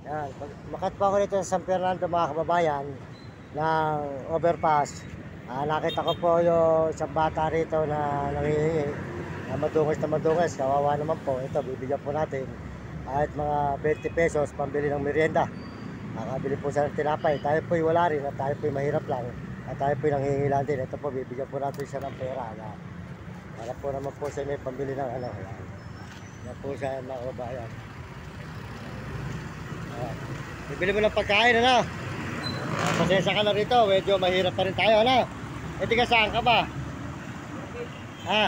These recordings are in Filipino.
Yan, makat po ako dito sa San Fernando mga kababayan ng overpass. Nakita ko po yung isang bata rito na nangihingi na madungis, kawawa naman po. Ito, bibigyan po natin kahit mga 20 pesos pambili ng merienda. Nakabili po siya ng tinapay. Tayo po'y wala rin at tayo po'y mahirap lang at tayo po'y nanghihingi lang din. Ito po, bibigyan po natin siya ng pera. Yan. Para po naman po siya may pambili ng ano. Yan, yan po siya mga kababayan. Bibili mo ng pagkain, ano? Pasensya ka na rito, medyo mahirap pa rin tayo, ano? E di ka saan ka ba? Ha?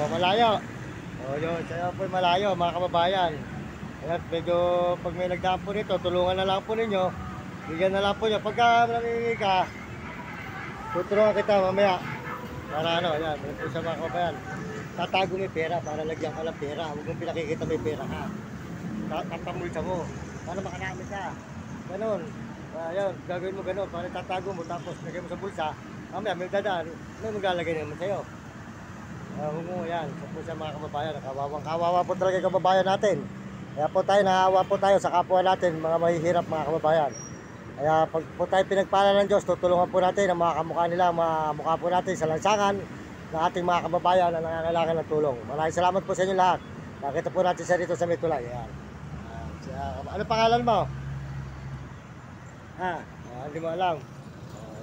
Malayo. Yun, sa'yo po malayo, mga kababayan. Kaya medyo pag may nagdaan po nito, tulungan na lang po ninyo. Bigyan na lang po nyo. Pagka nangingi ka, tutulungan kita mamaya. Para ano, yan, po sa mga kababayan. Tatago may pera para lagyan ka ng pera. Huwag mong pinakikita may pera ka. Tatamulsa mo para makanamit ka. Ganon. Ayun, gagawin mo ganon para tatago mo tapos lagay mo sa bulsa. Mamaya may dadaan, may maglalagay naman sa'yo. Huwag mo yan. Sa po sa mga kababayan, kawawa po talaga yung kababayan natin. Kaya po tayo, nahawa po tayo sa kapwa natin, mga mahihirap mga kababayan. Kaya pag po tayo pinagpala ng Diyos, tutulungan po natin ang mga kamukha nila, mga mukha po natin sa lansangan ng ating mga kababayan na nangangailangan ng tulong. Maraming salamat po sa inyo lahat. Nakita po natin sa dito sa Mitulay. Yan. Ano pangalan mo? Hindi mo alam.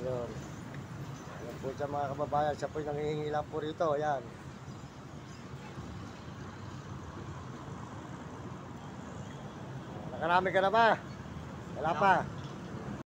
Ayun. Ayan po siya mga kababayan. Siya po yung nangihingi lang po rito. Ayan. Nakarami ka na ba? Wala pa.